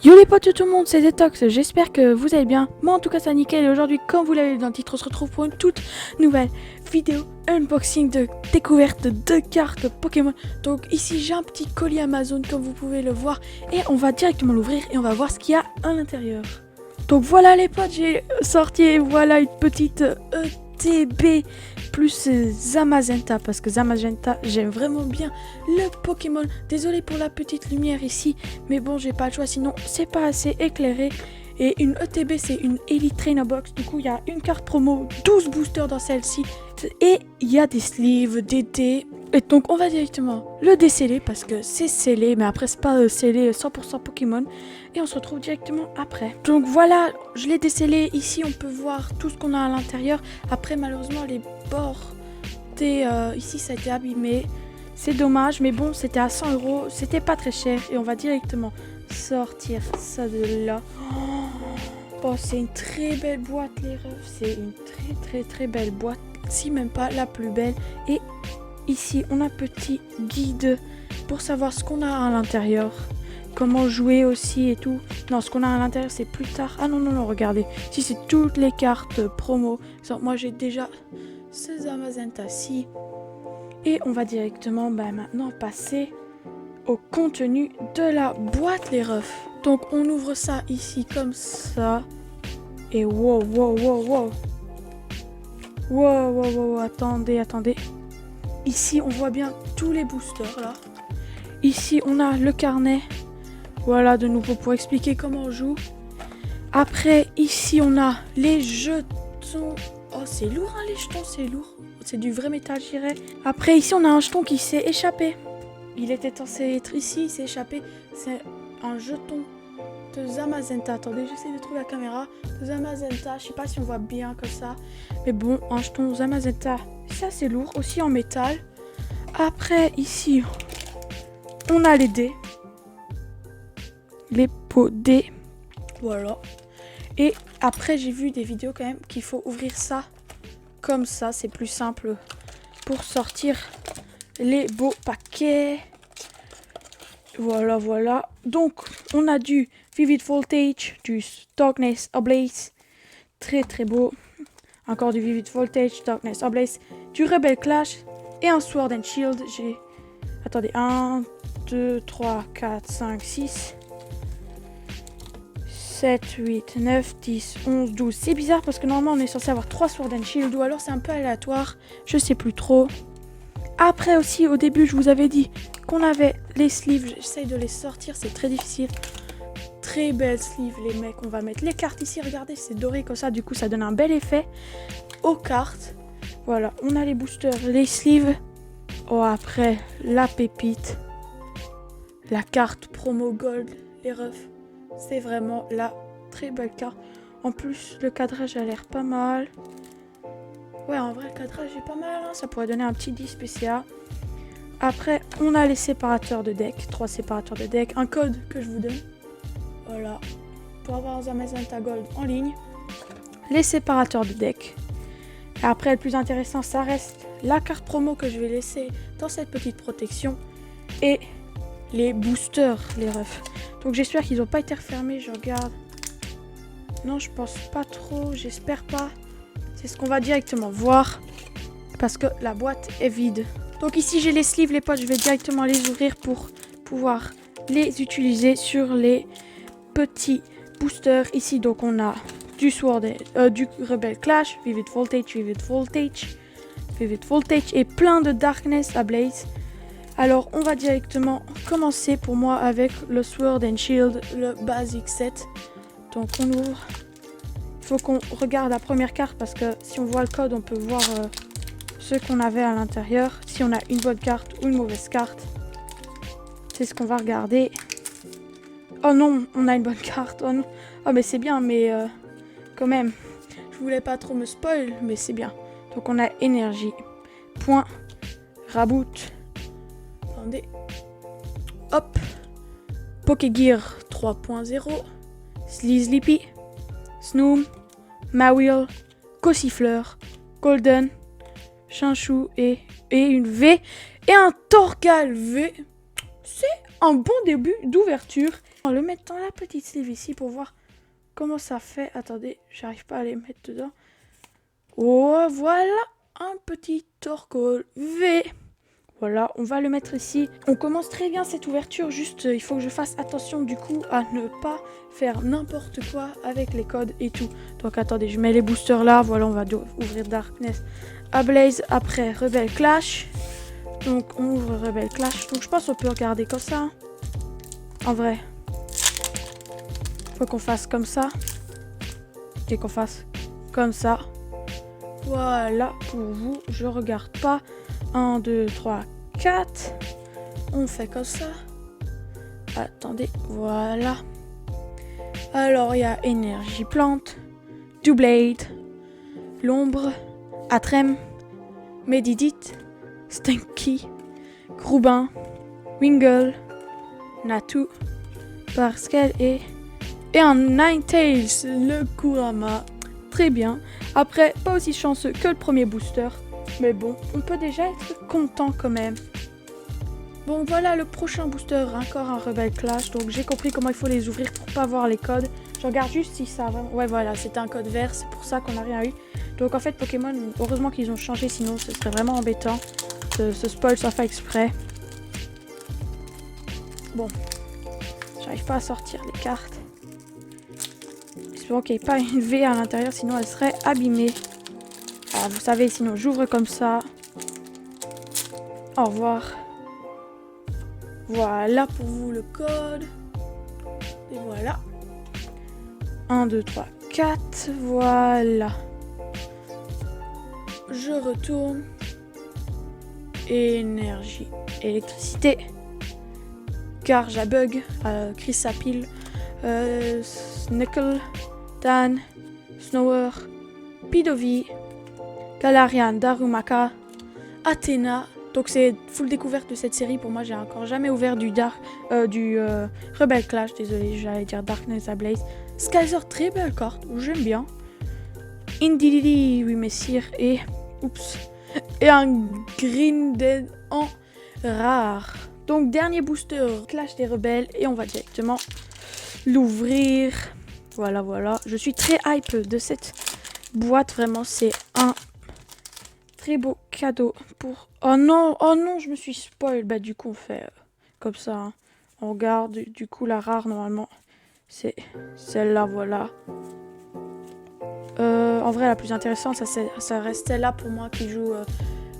Yo les potes de tout le monde, c'est Zetox, j'espère que vous allez bien. Moi en tout cas ça nickel et aujourd'hui comme vous l'avez vu dans le titre on se retrouve pour une toute nouvelle vidéo unboxing de découverte de 2 cartes Pokémon. Donc ici j'ai un petit colis Amazon comme vous pouvez le voir et on va directement l'ouvrir et on va voir ce qu'il y a à l'intérieur. Donc voilà les potes, j'ai sorti voilà une petite ETB plus Zamazenta parce que Zamazenta j'aime vraiment bien le Pokémon. Désolé pour la petite lumière ici, mais bon j'ai pas le choix sinon c'est pas assez éclairé. Et une ETB c'est une Elite Trainer Box, du coup il y a une carte promo, 12 boosters dans celle-ci et il y a des sleeves, des dés. Et donc on va directement le déceler parce que c'est scellé, mais après c'est pas scellé 100% Pokémon. Et on se retrouve directement après. Donc voilà, je l'ai décellé. Ici on peut voir tout ce qu'on a à l'intérieur. Après malheureusement les bords ici ça a été abîmé. C'est dommage, mais bon c'était à 100 €, c'était pas très cher. Et on va directement sortir ça de là. Oh, c'est une très belle boîte les refs. C'est une très belle boîte, si même pas la plus belle. Et ici, on a un petit guide pour savoir ce qu'on a à l'intérieur. Comment jouer aussi et tout. Non, ce qu'on a à l'intérieur, c'est plus tard. Ah non, regardez. Si c'est toutes les cartes promo. Moi, j'ai déjà ce Zamazenta-ci. Et on va directement maintenant passer au contenu de la boîte, les refs. Donc, on ouvre ça ici comme ça. Et wow, attendez. Ici, on voit bien tous les boosters, là. Ici, on a le carnet. Voilà, de nouveau, pour expliquer comment on joue. Après, ici, on a les jetons. Oh, c'est lourd, hein, les jetons, c'est lourd. C'est du vrai métal, je dirais. Après, ici, on a un jeton qui s'est échappé. Il était censé être ici, il s'est échappé. C'est un jeton de Zamazenta. Attendez, j'essaie de trouver la caméra. De Zamazenta, je sais pas si on voit bien comme ça. Mais bon, un jeton Zamazenta, c'est assez lourd, aussi en métal. Après, ici, on a les dés. Les pots dés. Voilà. Et après, j'ai vu des vidéos quand même qu'il faut ouvrir ça comme ça. C'est plus simple pour sortir les beaux paquets. Voilà. Donc, on a du Vivid Voltage, du Darkness Ablaze. Très beau. Encore du Vivid Voltage, Darkness Ablaze, du Rebel Clash et un Sword and Shield. Attendez, 1, 2, 3, 4, 5, 6, 7, 8, 9, 10, 11, 12. C'est bizarre parce que normalement on est censé avoir 3 Sword and Shield ou alors c'est un peu aléatoire. Je sais plus trop. Après aussi, au début, je vous avais dit qu'on avait les sleeves. J'essaye de les sortir, c'est très difficile. Très belles sleeves, les mecs. On va mettre les cartes ici. Regardez, c'est doré comme ça. Du coup, ça donne un bel effet aux cartes. Voilà, on a les boosters, les sleeves. Oh, après, la pépite. La carte promo gold, les refs. C'est vraiment la très belle carte. En plus, le cadrage a l'air pas mal. Ouais, en vrai, le cadrage est pas mal, hein. Ça pourrait donner un petit 10 PCA. Après, on a les séparateurs de deck. 3 séparateurs de deck. Un code que je vous donne. Voilà. Pour avoir Zamazenta Gold en ligne. Les séparateurs de deck. Et après, le plus intéressant, ça reste la carte promo que je vais laisser dans cette petite protection. Et les boosters, les refs. Donc, j'espère qu'ils n'ont pas été refermés. Je regarde. Non, je pense pas trop. J'espère pas. C'est ce qu'on va directement voir parce que la boîte est vide. Donc ici j'ai les sleeves, les potes, je vais directement les ouvrir pour pouvoir les utiliser sur les petits boosters. Ici donc on a du Sword, du Rebel Clash, Vivid Voltage et plein de Darkness Ablaze. Alors on va directement commencer pour moi avec le Sword and Shield, le Basic Set. Donc on ouvre. Il faut qu'on regarde la première carte parce que si on voit le code, on peut voir ce qu'on avait à l'intérieur. Si on a une bonne carte ou une mauvaise carte. C'est ce qu'on va regarder. Oh non, on a une bonne carte. Oh non. Oh mais c'est bien, mais quand même. Je voulais pas trop me spoil, mais c'est bien. Donc on a énergie. Point. Raboot. Attendez. Hop. Pokégear 3.0. Sleepy. Snoom, Mawile, Gossifleur, Golden, Chinchou et une V et un Torgal V. C'est un bon début d'ouverture On va le mettre dans la petite sleeve ici pour voir comment ça fait. Attendez, j'arrive pas à les mettre dedans. Oh, voilà un petit torcol V. Voilà, on va le mettre ici. On commence très bien cette ouverture, juste il faut que je fasse attention du coup à ne pas faire n'importe quoi avec les codes et tout. Donc attendez, je mets les boosters là, voilà, on va ouvrir Darkness Ablaze, après Rebel Clash. Donc on ouvre Rebel Clash, donc je pense qu'on peut regarder comme ça. En vrai, faut qu'on fasse comme ça. Et qu'on fasse comme ça. Voilà, pour vous, je regarde pas. 1, 2, 3, 4. On fait comme ça. Attendez, voilà. Alors, il y a Énergie Plante, Doublade, L'Ombre, Atrem, Medidite, Stinky, Groubin, Wingle, Natu, Parskel et un Ninetales, le Kurama. Très bien. Après, pas aussi chanceux que le premier booster. Mais bon, on peut déjà être content quand même. Bon, voilà le prochain booster, encore un Rebel Clash. Donc j'ai compris comment il faut les ouvrir pour pas voir les codes. Je regarde juste si ça va. Ouais, voilà, c'était un code vert, c'est pour ça qu'on n'a rien eu. Donc en fait, Pokémon, heureusement qu'ils ont changé, sinon ce serait vraiment embêtant. Ce spoil sans faire exprès. Bon, j'arrive pas à sortir les cartes. Espérons qu'il n'y ait pas une V à l'intérieur, sinon elle serait abîmée. Alors, vous savez, sinon j'ouvre comme ça. Au revoir. Voilà pour vous le code. Et voilà. 1, 2, 3, 4. Voilà. Je retourne. Énergie. Électricité. Garge à bug. Chrysapile. Snickle. Dan. Snower. Pidovi. Galarian, Darumaka, Athena. Donc c'est full découverte de cette série. Pour moi, j'ai encore jamais ouvert du Rebel Clash. Désolé, j'allais dire Darkness Ablaze. Skyzer, très belle carte. J'aime bien. Indididi, oui messire. Et oups. Et un Green Dead en rare. Donc dernier booster Clash des Rebelles. Et on va directement l'ouvrir. Voilà, voilà. Je suis très hype de cette boîte. Vraiment, c'est un très beau cadeau pour... Oh non, je me suis spoil. Bah du coup on fait comme ça. Hein. On regarde, du coup la rare normalement c'est celle-là, voilà. En vrai la plus intéressante ça reste celle-là pour moi qui joue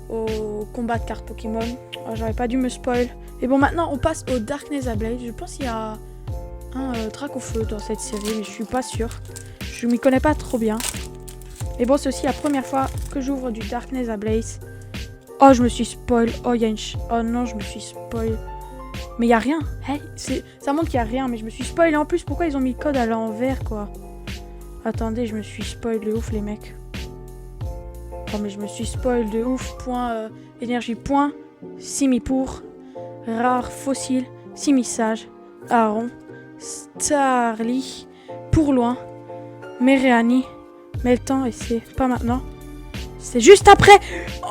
au combat de cartes Pokémon. Oh, j'aurais pas dû me spoil. Et bon maintenant on passe au Darkness Ablaze. Je pense qu'il y a un Dracofeu dans cette série mais je suis pas sûre. Je m'y connais pas trop bien. Mais bon, c'est aussi la première fois que j'ouvre du Darkness Ablaze. Oh, je me suis spoil. Oh, il y a une... Oh non, je me suis spoil. Mais il n'y a rien. Hey, ça montre qu'il n'y a rien, mais je me suis spoil. Et en plus, pourquoi ils ont mis le code à l'envers, quoi? Attendez, je me suis spoil de ouf, les mecs. Oh, mais je me suis spoil de ouf. Point énergie, point. Simipour. Rare, fossile. Simissage. Aron. Starly. Pour loin. Méréanie. Mais le temps, et c'est pas maintenant. C'est juste après.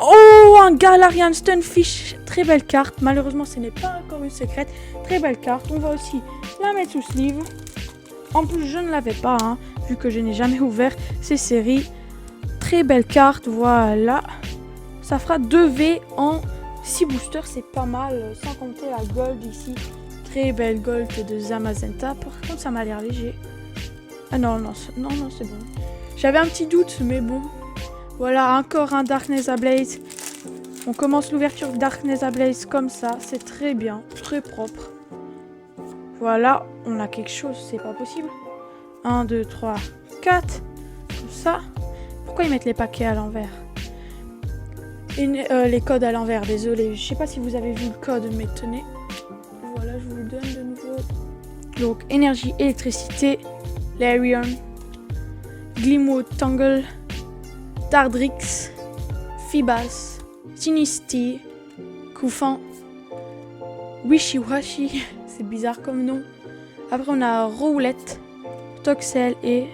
Oh, un Galarian Stunfish. Très belle carte. Malheureusement, ce n'est pas encore une secrète. Très belle carte. On va aussi la mettre sous sleeve. En plus, je ne l'avais pas, hein, vu que je n'ai jamais ouvert ces séries. Très belle carte. Voilà. Ça fera 2V en 6 boosters. C'est pas mal. Sans compter la gold ici. Très belle gold de Zamazenta. Par contre, ça m'a l'air léger. Ah non, c'est bon. J'avais un petit doute, mais bon. Voilà, encore un Darkness Ablaze. On commence l'ouverture de Darkness Ablaze comme ça. C'est très bien, très propre. Voilà, on a quelque chose, c'est pas possible. 1, 2, 3, 4. Comme ça. Pourquoi ils mettent les paquets à l'envers? Les codes à l'envers, désolé. Je sais pas si vous avez vu le code, mais tenez. Voilà, je vous le donne de nouveau. Donc, énergie, électricité, Larion. Glimo Tangle, Tardrix, Fibas, Sinisty, Koufan, Wishiwashi, c'est bizarre comme nom. Après on a Rowlett, Toxel et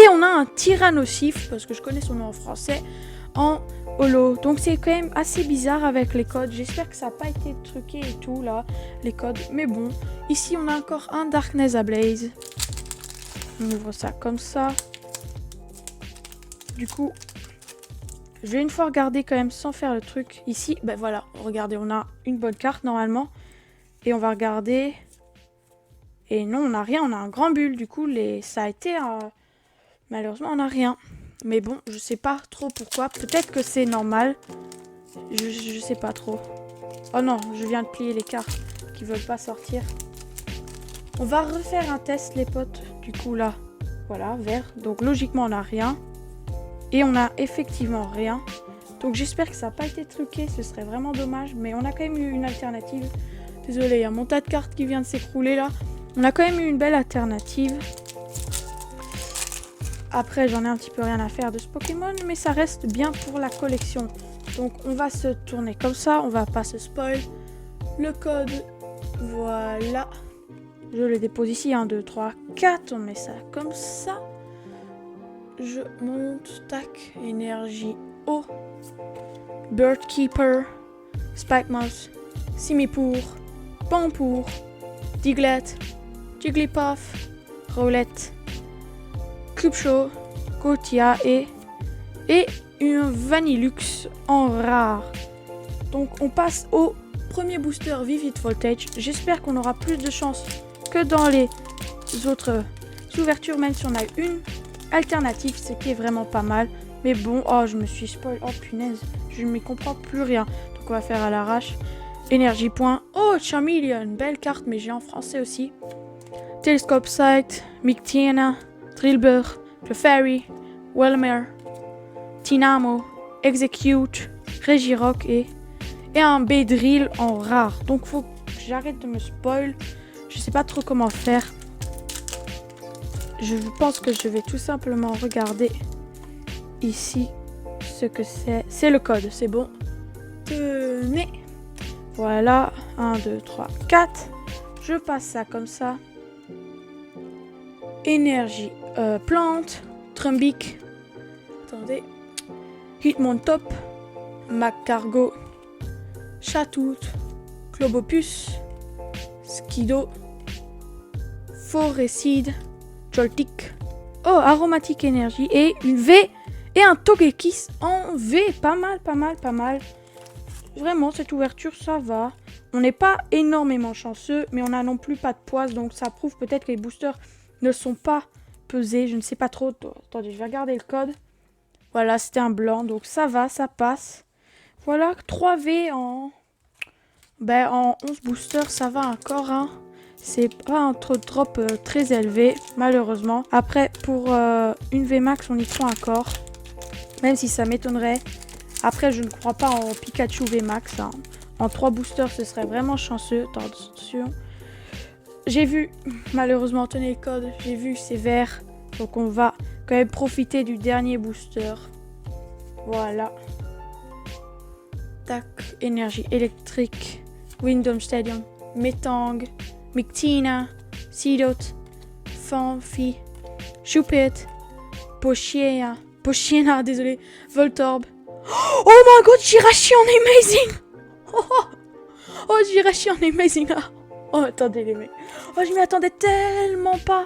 on a un Tyrannosif, parce que je connais son nom en français, en holo. Donc c'est quand même assez bizarre avec les codes. J'espère que ça n'a pas été truqué et tout là, les codes. Mais bon, ici on a encore un Darkness Ablaze. On ouvre ça comme ça. Du coup, je vais une fois regarder quand même sans faire le truc. Ici, ben voilà, regardez, on a une bonne carte normalement. Et on va regarder. Et non, on n'a rien, on a un grand bulle. Du coup, ça a été... malheureusement, on n'a rien. Mais bon, je sais pas trop pourquoi. Peut-être que c'est normal. Je sais pas trop. Oh non, je viens de plier les cartes qui veulent pas sortir. On va refaire un test, les potes. Du coup, là, voilà, vert. Donc, logiquement, on n'a rien. Et on a effectivement rien. Donc, j'espère que ça n'a pas été truqué. Ce serait vraiment dommage. Mais on a quand même eu une alternative. Désolé, il y a mon tas de cartes qui vient de s'écrouler, là. On a quand même eu une belle alternative. Après, j'en ai un petit peu rien à faire de ce Pokémon, mais ça reste bien pour la collection. Donc, on va se tourner comme ça. On va pas se spoil. Le code, voilà. Je le dépose ici. 1, 2, 3, 4. On met ça comme ça. Je monte. Tac. Énergie eau. Birdkeeper. Spikemouse. Simipour. Pampour. Diglett. Jigglypuff. Rowlet. Cubchoo. Kotia et un Vanillux en rare. Donc on passe au premier booster Vivid Voltage. J'espère qu'on aura plus de chance que dans les autres ouvertures, même si on a une alternative, ce qui est vraiment pas mal. Mais bon, oh je me suis spoil, oh punaise, je ne m'y comprends plus rien. Donc on va faire à l'arrache. Énergie point. Oh Charmeleon, belle carte, mais j'ai en français aussi. Telescope Sight, Mictiana, Drillbur, Clefairy, Welmer, Tinamo, Execute, Regirock et un Beedrill en rare. Donc faut que j'arrête de me spoil. Je sais pas trop comment faire. Je pense que je vais tout simplement regarder ici ce que c'est. C'est le code, c'est bon. Tenez. Voilà. 1, 2, 3, 4. Je passe ça comme ça. Énergie. Plante. Trumbic. Attendez. Hitmontop. Magcargo. Chatout. Clobopus. Skido. Forecide. Joltik. Oh, aromatique énergie. Et une V. Et un Togekiss en V. Pas mal, pas mal, pas mal. Vraiment, cette ouverture, ça va. On n'est pas énormément chanceux, mais on n'a non plus pas de poisse. Donc, ça prouve peut-être que les boosters ne sont pas pesés. Je ne sais pas trop. Attendez, je vais regarder le code. Voilà, c'était un blanc. Donc, ça va, ça passe. Voilà, 3V en 11 boosters, ça va encore. Hein. C'est pas un taux de drop très élevé, malheureusement. Après, pour une VMAX, on y croit encore. Même si ça m'étonnerait. Après, je ne crois pas en Pikachu VMAX. Hein. En 3 boosters, ce serait vraiment chanceux. Attention. J'ai vu, malheureusement, tenez le code. J'ai vu, c'est vert. Donc, on va quand même profiter du dernier booster. Voilà. Tac. Énergie électrique. Windom Stadium. Metang. Mictina. Seedot. Fanfi. Choupette. Pochiena, désolé. Voltorb. Oh my god, Jirachi en amazing. Oh, Jirachi en amazing. Oh, attendez les mecs. Oh, je m'y attendais tellement pas.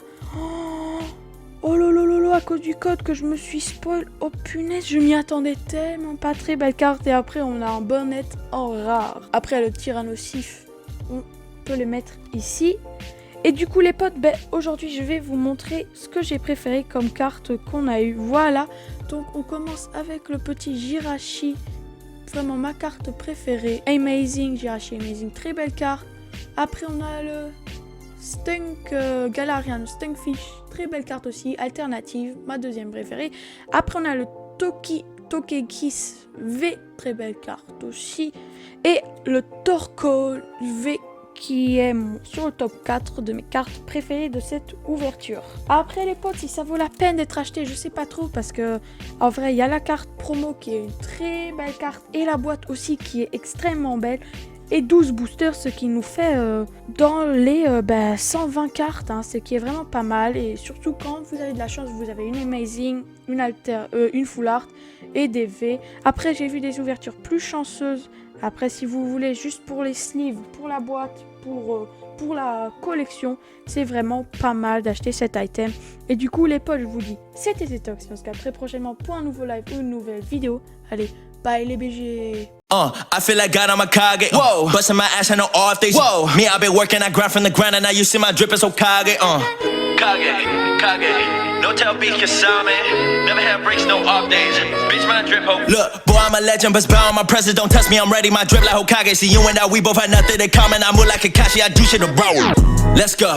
Oh lolo, à cause du code que je me suis spoil. Oh punaise, je m'y attendais tellement pas. Très belle carte. Et après, on a un bonnet en rare. Après, le Tyrannosif, on peut le mettre ici. Et du coup, les potes, aujourd'hui, je vais vous montrer ce que j'ai préféré comme carte qu'on a eu. Voilà. Donc, on commence avec le petit Jirachi. Vraiment ma carte préférée. Amazing, Jirachi Amazing. Très belle carte. Après, on a le Stunk Galarian, Stunkfish. Très belle carte aussi. Alternative, ma deuxième préférée. Après, on a le Togekiss V. Très belle carte aussi. Et le Torkoal V, qui est sur le top 4 de mes cartes préférées de cette ouverture. Après les potes, si ça vaut la peine d'être acheté, je sais pas trop, parce que en vrai il y a la carte promo qui est une très belle carte et la boîte aussi qui est extrêmement belle. et 12 boosters, ce qui nous fait dans les 120 cartes, hein, ce qui est vraiment pas mal. Et surtout quand vous avez de la chance, vous avez une Amazing, une Full Art et des V. Après j'ai vu des ouvertures plus chanceuses. Après si vous voulez juste pour les sleeves, pour la boîte, pour la collection, c'est vraiment pas mal d'acheter cet item. Et du coup les potes, je vous dis, c'était Zetox, on se capte très prochainement pour un nouveau live ou une nouvelle vidéo. Allez, bye les BG. I feel like God, I'm a Kage. Whoa, busting my ass, I know off days. Whoa, me, I've been working, I grind from the ground, and now you see my drip is so Kage. Kage, no tell beef Kasame. Never have breaks, no off days. Bitch, my drip hope. Look, boy, I'm a legend, but bound my presence. Don't test me, I'm ready. My drip like Hokage. See you and I, we both had nothing in common. I move like Kakashi, I do shit to bro. Let's go.